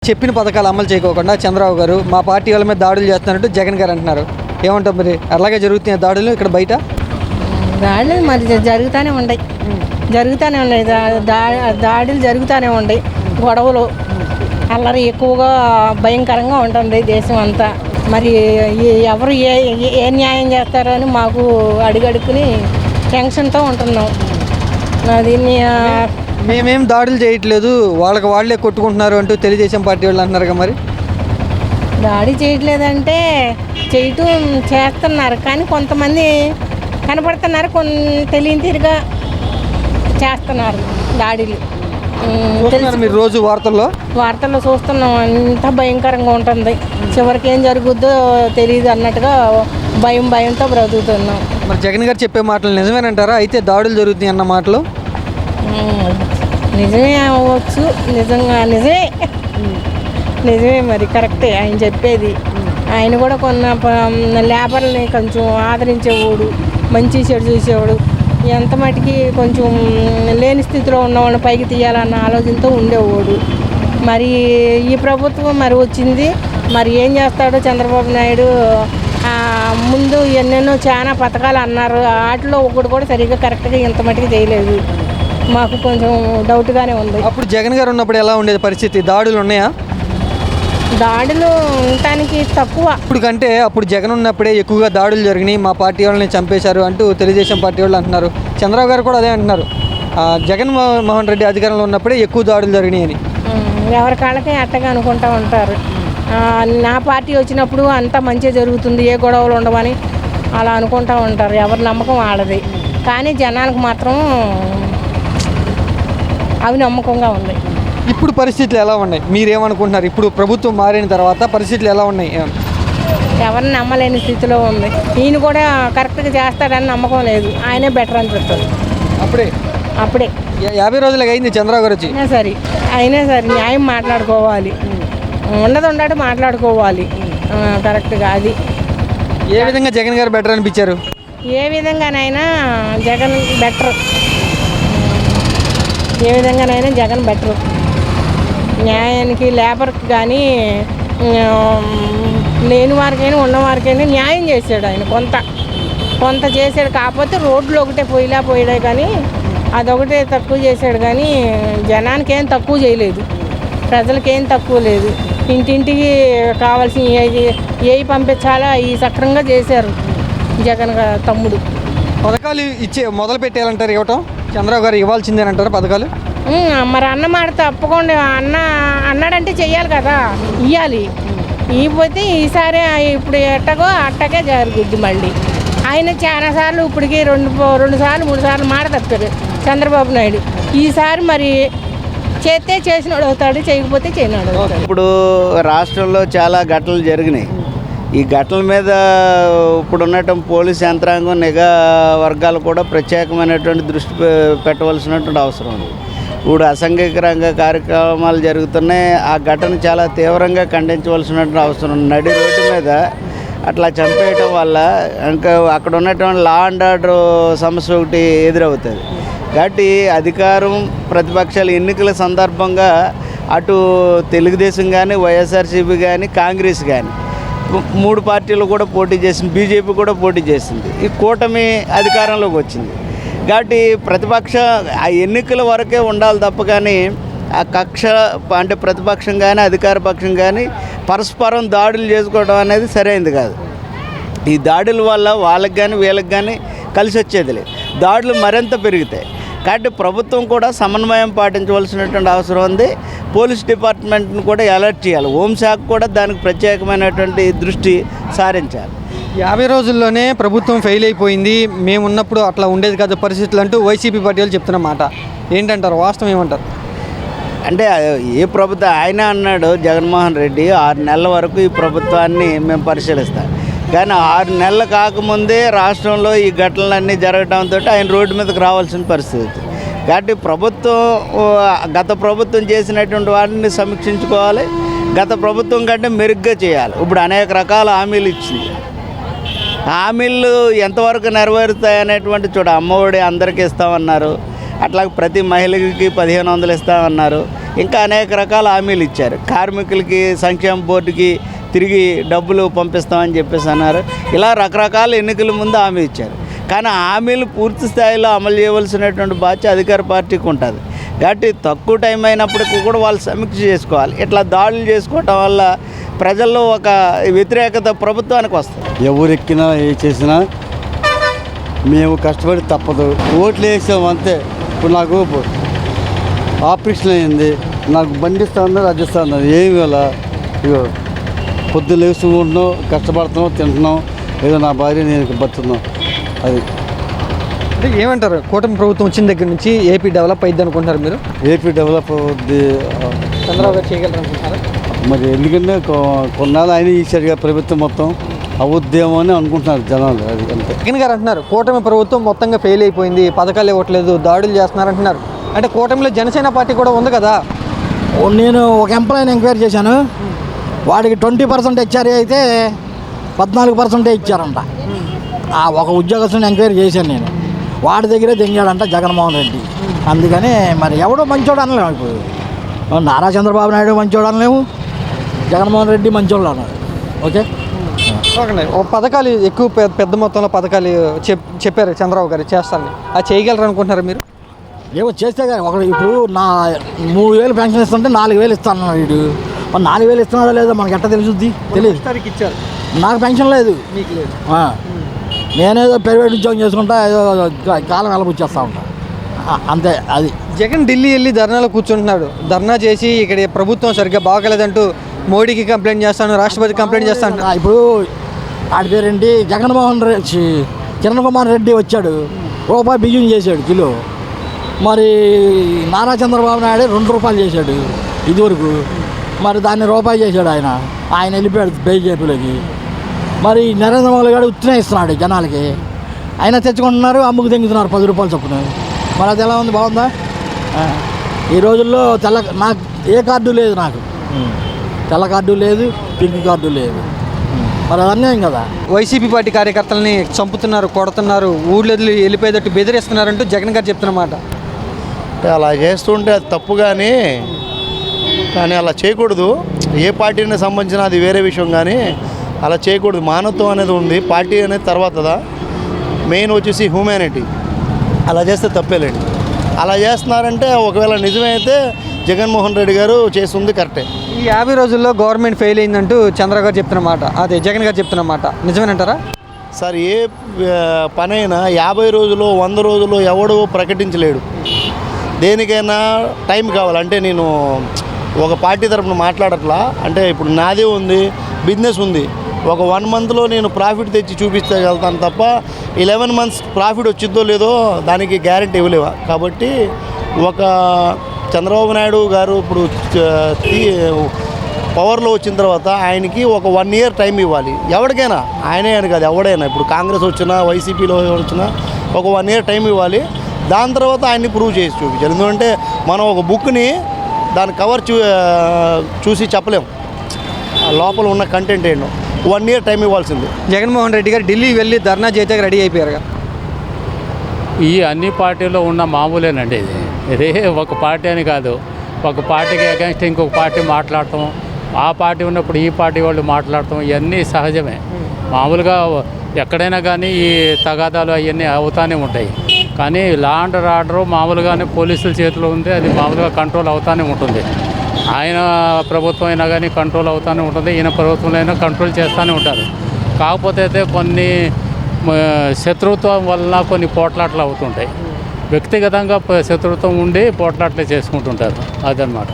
చెప్పిన పథకాలు అమలు చేయకోకుండా చంద్రబాబు గారు మా పార్టీ వాళ్ళ మీద దాడులు చేస్తున్నట్టు జగన్ గారు అంటున్నారు. ఏమంటారు మరి? అలాగే జరుగుతున్నాయి దాడులు ఇక్కడ బయట? దాడులు మరి జరుగుతూనే ఉన్నాయి, దాడులు జరుగుతూనే ఉన్నాయి. గొడవలు అల్లరి ఎక్కువగా భయంకరంగా ఉంటుంది దేశం అంతా. మరి ఎవరు ఏ న్యాయం చేస్తారో అని మాకు అడుగడుక్కుని టెన్షన్తో ఉంటున్నాం. దీన్ని మేమేం దాడులు చేయట్లేదు, వాళ్ళే కొట్టుకుంటున్నారు అంటూ తెలుగుదేశం పార్టీ వాళ్ళు అంటున్నారు. మరి దాడి చేయట్లేదంటే చేస్తున్నారు, కానీ కొంతమంది కనపడుతున్నారు, తెలియని తీరుగా చేస్తున్నారు దాడులు. మీరు రోజు వార్తల్లో చూస్తున్నాం, అంత భయంకరంగా ఉంటుంది. చివరికి ఏం జరుగుద్దో తెలియదు అన్నట్టుగా భయంతో బ్రతుకుతున్నాం. మరి జగన్ గారు చెప్పే మాటలు నిజమేనంటారా? అయితే దాడులు జరుగుతున్నాయి అన్న మాటలు నిజమే అవ్వచ్చు, నిజమే మరి కరెక్టే ఆయన చెప్పేది. ఆయన కూడా కొన్ని లేబర్ని కొంచెం ఆదరించేవాడు, మంచి చెడు చూసేవాడు. ఎంత మటుకి కొంచెం లేని స్థితిలో ఉన్నవాడిని పైకి తీయాలన్న ఆలోచనతో ఉండేవాడు. మరి ఈ ప్రభుత్వం మరి వచ్చింది, మరి ఏం చేస్తాడో చంద్రబాబు నాయుడు. ముందు ఎన్నెన్నో చాలా పథకాలు అన్నారు, వాటిలో ఒకటి కూడా సరిగ్గా కరెక్ట్గా ఇంత మటుకు చేయలేదు. మాకు కొంచెం డౌట్గానే ఉంది. అప్పుడు జగన్ గారు ఉన్నప్పుడు ఎలా ఉండేది పరిస్థితి? దాడులు ఉన్నాయా? దాడులు ఉండటానికి తక్కువ. ఇప్పుడు కంటే అప్పుడు జగన్ ఉన్నప్పుడే ఎక్కువగా దాడులు జరిగినాయి, మా పార్టీ వాళ్ళని చంపేశారు అంటూ తెలుగుదేశం పార్టీ వాళ్ళు అంటున్నారు. చంద్రబాబు గారు కూడా అదే అంటున్నారు, జగన్మోహన్ రెడ్డి అధికారంలో ఉన్నప్పుడే ఎక్కువ దాడులు జరిగినాయి అని. ఎవరి కాళ్ళకే అట్టగా అనుకుంటూ ఉంటారు. నా పార్టీ వచ్చినప్పుడు అంతా మంచిగా జరుగుతుంది, ఏ గొడవలు ఉండవని అలా అనుకుంటూ ఉంటారు. ఎవరి నమ్మకం వాళ్ళది, కానీ జనానికి మాత్రం అవి నమ్మకంగా ఉంది. ఇప్పుడు పరిస్థితులు ఎలా ఉన్నాయి? మీరేమనుకుంటున్నారు? ఇప్పుడు ప్రభుత్వం మారిన తర్వాత పరిస్థితులు ఎలా ఉన్నాయి? ఎవరిని నమ్మలేని స్థితిలో ఉంది. ఈయన కూడా కరెక్ట్గా చేస్తాడని నమ్మకం లేదు, ఆయనే బెటర్ అనిపిస్తుంది. అప్పుడే 50 రోజులకి అయింది చంద్రబాబు గారు వచ్చి. అయినా సరే న్యాయం మాట్లాడుకోవాలి, ఉండదు మాట్లాడుకోవాలి కరెక్ట్గా. అది ఏ విధంగా జగన్ గారు బెటర్ అనిపించారు? ఏ విధంగానైనా జగన్ బెటర్, జగన్ బెటర్. న్యాయానికి, లేబర్కి కానీ, లేని వారికైనా ఉన్నవారికైనా న్యాయం చేశాడు ఆయన. కొంత చేశాడు. కాకపోతే రోడ్లు ఒకటే పోయిడే కానీ అదొకటే తక్కువ చేశాడు, కానీ జనానికి ఏం తక్కువ చేయలేదు, ప్రజలకేం తక్కువ లేదు. ఇంటింటికి కావాల్సిన ఏవి పంపించాలో అవి సక్రంగా చేశారు జగన్ తమ్ముడు. పథకాలు మొదలు పెట్టాలంటారు, ఇవ్వటం చంద్రబాబు గారు ఇవ్వాల్సిందేనంటారు పథకాలు? మరి అన్నమాట తప్పకుండా అన్నాడంటే చెయ్యాలి కదా, ఇవ్వాలి. ఇవ్వకపోతే ఈసారి ఇప్పుడు అట్టగే జరుగుద్ది. మళ్ళీ ఆయన చాలాసార్లు ఇప్పటికి 2 సార్లు 3 సార్లు మాట తప్పారు చంద్రబాబు నాయుడు. ఈసారి మరి చేస్తే చేసినాడు అవుతాడు, చేయకపోతే చేయనాడు అవుతాడు. ఇప్పుడు రాష్ట్రంలో చాలా ఘటనలు జరిగినాయి. ఈ ఘటనల మీద ఇప్పుడు ఉన్నటువంటి పోలీస్ యంత్రాంగం, నిఘా వర్గాలు కూడా ప్రత్యేకమైనటువంటి దృష్టి పెట్టవలసినటువంటి అవసరం ఉంది. ఇప్పుడు అసాంఘిక రంగ కార్యక్రమాలు జరుగుతున్నాయి, ఆ ఘటన చాలా తీవ్రంగా ఖండించవలసినటువంటి అవసరం ఉంది. నడి రోడ్డు మీద అట్లా చంపేయటం వల్ల ఇంకా అక్కడ ఉన్నటువంటి లా అండ్ ఆర్డర్ సమస్య ఒకటి ఎదురవుతుంది. కాబట్టి అధికారం, ప్రతిపక్షాలు ఎన్నికల సందర్భంగా అటు తెలుగుదేశం కానీ, వైఎస్ఆర్సీపీ కానీ, కాంగ్రెస్ కానీ 3 పార్టీలు కూడా పోటీ చేసింది, బీజేపీ కూడా పోటీ చేసింది. ఈ కూటమి అధికారంలోకి వచ్చింది. కాబట్టి ప్రతిపక్ష ఆ ఎన్నికల వరకే ఉండాలి తప్ప, కానీ ఆ కక్ష అంటే ప్రతిపక్షం కానీ అధికార పక్షం కానీ పరస్పరం దాడులు చేసుకోవడం అనేది సరైనది కాదు. ఈ దాడుల వల్ల వాళ్ళకి కానీ వీళ్ళకి కానీ కలిసి వచ్చేది లేదు, దాడులు మరింత పెరుగుతాయి. కాబట్టి ప్రభుత్వం కూడా సమన్వయం పాటించవలసినటువంటి అవసరం ఉంది. పోలీస్ డిపార్ట్మెంట్ని కూడా అలర్ట్ చేయాలి, హోంశాఖ కూడా దానికి ప్రత్యేకమైనటువంటి దృష్టి సారించాలి. 50 రోజుల్లోనే ప్రభుత్వం ఫెయిల్ అయిపోయింది, మేము ఉన్నప్పుడు అట్లా ఉండేది కాదు పరిస్థితులు అంటూ వైసీపీ పార్టీ వాళ్ళు చెప్తున్నమాట ఏంటంటారు? వాస్తవం ఏమంటారు? అంటే ఏ ప్రభుత్వం ఆయన అన్నాడు జగన్మోహన్ రెడ్డి 6 నెలల వరకు ఈ ప్రభుత్వాన్ని మేము పరిశీలిస్తాం, కానీ 6 నెలలు కాకముందే రాష్ట్రంలో ఈ ఘటనలన్నీ జరగడంతో ఆయన రోడ్డు మీదకి రావాల్సిన పరిస్థితి. కాబట్టి గత ప్రభుత్వం చేసినటువంటి వాటిని సమీక్షించుకోవాలి, గత ప్రభుత్వం కంటే మెరుగ్గా చేయాలి. ఇప్పుడు అనేక రకాల హామీలు ఇచ్చింది, హామీలు ఎంతవరకు నెరవేరుతాయనేటువంటి అమ్మఒడి అందరికీ ఇస్తామన్నారు, అట్లా ప్రతి మహిళకి 1500 ఇస్తామన్నారు. ఇంకా అనేక రకాల హామీలు ఇచ్చారు. కార్మికులకి సంక్షేమ బోర్డుకి తిరిగి డబ్బులు పంపిస్తామని చెప్పేసి అన్నారు. ఇలా రకరకాల ఎన్నికల ముందు హామీ ఇచ్చారు. కానీ ఆ హామీలు పూర్తి స్థాయిలో అమలు చేయవలసినటువంటి బాధ్యత అధికార పార్టీకి ఉంటుంది. కాబట్టి తక్కువ టైం అయినప్పటికీ కూడా వాళ్ళు సమీక్ష చేసుకోవాలి. ఇట్లా దాడులు చేసుకోవటం వల్ల ప్రజల్లో ఒక వ్యతిరేకత ప్రభుత్వానికి వస్తుంది. ఎవరు ఎక్కినా ఏ చేసినా మేము కష్టపడి తప్పదు, ఓట్లు వేసాం అంతే. ఇప్పుడు నాకు ఆపరేషన్ అయింది, నాకు బండి ఇస్తా ఉన్నారు, అది ఇస్తా ఉన్నారు, ఏమి ఇలా ఇగో పొద్దున్న లేచుకుంటున్నాం, కష్టపడుతున్నాం, తింటున్నాం, ఏదో నా భార్య నేను బతున్నాం. అది అంటే ఏమంటారు, కూటమి ప్రభుత్వం వచ్చిన దగ్గర నుంచి ఏపీ డెవలప్ అయ్యింది అనుకుంటున్నారు మీరు? ఏపీ డెవలప్ అవుద్ది చంద్రబాబు గారు చేయగలరు అనుకుంటున్నారా? మరి ఎందుకంటే కొన్నాళ్ళు ఆయన ఈసారిగా ప్రభుత్వం మొత్తం అవుద్దేమో అని అనుకుంటున్నారు జనాలు. అది అంతే. జగన్ గారు అంటున్నారు కూటమి ప్రభుత్వం మొత్తంగా ఫెయిల్ అయిపోయింది, పథకాలు ఇవ్వట్లేదు, దాడులు చేస్తున్నారు అంటున్నారు. అంటే కూటమిలో జనసేన పార్టీ కూడా ఉంది కదా. నేను ఒక ఎంప్లాయీని ఎంక్వైరీ చేశాను, వాడికి 20% హెచ్ఆర్ఏ అయితే 14% ఇచ్చారంట. ఆ ఒక ఉద్యోగస్తుని ఎంక్వైరీ చేశాను నేను, వాడి దగ్గరే దింగాడంట జగన్మోహన్ రెడ్డి. అందుకని మరి ఎవడో మంచోడు అనలేము. ఇప్పుడు నారా చంద్రబాబు నాయుడు మంచోడు అనలేము, జగన్మోహన్ రెడ్డి మంచోడు అన్నారు. ఓకే, ఒక పథకాలు ఎక్కువ పెద్ద మొత్తంలో పథకాలు చెప్పారు చంద్రబాబు గారు చేస్తారని, అది చేయగలరు అనుకుంటున్నారు మీరు? ఏమో చేస్తే కానీ ఒకటి ఇప్పుడు నా 3000 పెన్షన్ ఇస్తుంటే 4000 ఇస్తాను వీడు. మరి 4000 ఇస్తున్నాడో లేదో మనకి ఎట్లా తెలుసుద్ది? తెలియదు. ఇచ్చారు, నాకు పెన్షన్ లేదు, మీకు లేదు. నేనేదో ప్రైవేట్ ఉద్యోగం చేసుకుంటా ఏదో కాలం వెళ్ళబుచ్చేస్తా ఉంటా అంతే. అది జగన్ ఢిల్లీ వెళ్ళి ధర్నాలో కూర్చుంటున్నాడు, ధర్నా చేసి ఇక్కడ ప్రభుత్వం సరిగ్గా బాగలేదంటూ మోడీకి కంప్లైంట్ చేస్తాను, రాష్ట్రపతి కంప్లైంట్ చేస్తాను. ఇప్పుడు ఆడి పేరేంటి జగన్మోహన్ రెడ్డి, కిరణ్ కుమార్ రెడ్డి వచ్చాడు, రూపాయి బియ్యం చేశాడు కిలో. మరి నారా చంద్రబాబు నాయుడు 2 రూపాయలు చేశాడు ఇదివరకు, మరి దాన్ని రూపాయి చేశాడు ఆయన వెళ్ళిపోయాడు బీజేపీలోకి. మరి నరేంద్ర మోడీ గారు ఉత్తినే ఇస్తున్నాడు జనాలకి, అయినా తెచ్చుకుంటున్నారు, అమ్ముకు తెంగుతున్నారు 10 రూపాయలు చొప్పున. మరి అది ఎలా ఉంది, బాగుందా? ఈ రోజుల్లో నాకు ఏ కార్డు లేదు, నాకు తెల్ల కార్డు లేదు, పింక్ కార్డు లేదు, మరి అది అన్యాయం కదా. వైసీపీ పార్టీ కార్యకర్తలని చంపుతున్నారు, కొడుతున్నారు, ఊళ్ళో వెళ్ళిపోయేటట్టు బెదిరిస్తున్నారంటూ జగన్ గారు చెప్తున్నమాట. అంటే అలా చేస్తుంటే అది తప్పు, కానీ అలా చేయకూడదు. ఏ పార్టీని సంబంధించిన అది వేరే విషయం, కానీ అలా చేయకూడదు. మానవత్వం అనేది ఉంది, పార్టీ అనేది తర్వాతదా. మెయిన్ వచ్చేసి హ్యూమానిటీ. అలా చేస్తే తప్పేలేండి. అలా చేస్తున్నారంటే ఒకవేళ నిజమైతే జగన్మోహన్ రెడ్డి గారు చేస్తుంది కరెక్టే. ఈ 50 రోజుల్లో గవర్నమెంట్ ఫెయిల్ అయిందంటూ చంద్రబాబు గారు చెప్తున్నమాట, అదే జగన్ గారు చెప్తున్నమాట నిజమేనంటారా? సార్, ఏ పనైనా 50 రోజులు 100 రోజులు ఎవడో ప్రకటించలేడు. దేనికైనా టైం కావాలి. అంటే నేను ఒక పార్టీ తరపున మాట్లాడట్లా, అంటే ఇప్పుడు నాదే ఉంది, బిజినెస్ ఉంది. ఒక 1 మంత్లో నేను ప్రాఫిట్ తెచ్చి చూపించగలుగుతాను తప్ప 11 మంత్స్ ప్రాఫిట్ వచ్చిద్దో లేదో దానికి గ్యారెంటీ ఇవ్వలేవా. కాబట్టి ఒక చంద్రబాబు నాయుడు గారు ఇప్పుడు పవర్లో వచ్చిన తర్వాత ఆయనకి ఒక 1 ఇయర్ టైం ఇవ్వాలి. ఎవరికైనా, ఆయనే అని కాదు, ఎవడైనా. ఇప్పుడు కాంగ్రెస్ వచ్చినా, వైసీపీలో వచ్చినా ఒక 1 ఇయర్ టైం ఇవ్వాలి. దాని తర్వాత ఆయన్ని ప్రూవ్ చేసి చూపించాలి. ఎందుకంటే మనం ఒక బుక్ని దాని కవర్ చూసి చెప్పలేము లోపల ఉన్న కంటెంట్ ఏంటో. 1 ఇయర్ టైం ఇవ్వాల్సింది. జగన్మోహన్ రెడ్డి గారు ఢిల్లీ వెళ్ళి ధర్నా చేయడానికి రెడీ అయిపోయారు. ఈ అన్ని పార్టీల్లో ఉన్న మామూలేనండి ఇది ఒక పార్టీ అని కాదు. ఒక పార్టీకి అగెన్స్ట్ ఇంకొక పార్టీ మాట్లాడటం, ఆ పార్టీ ఉన్నప్పుడు ఈ పార్టీ వాళ్ళు మాట్లాడటం, ఇవన్నీ సహజమే. మామూలుగా ఎక్కడైనా కానీ ఈ తగాదాలు అవన్నీ అవుతూనే ఉంటాయి. కానీ లా అండ్ ఆర్డర్ మామూలుగానే పోలీసుల చేతిలో ఉంది, అది మామూలుగా కంట్రోల్ అవుతూనే ఉంటుంది. ఆయన ప్రభుత్వం అయినా కానీ కంట్రోల్ అవుతూనే ఉంటుంది, ఈయన ప్రభుత్వంలో అయినా కంట్రోల్ చేస్తూనే ఉంటారు. కాకపోతే అయితే కొన్ని శత్రుత్వం వలన కొన్ని పోట్లాట్లు అవుతుంటాయి. వ్యక్తిగతంగా శత్రుత్వం ఉండి పోట్లాట్లు చేసుకుంటుంటారు, అదనమాట.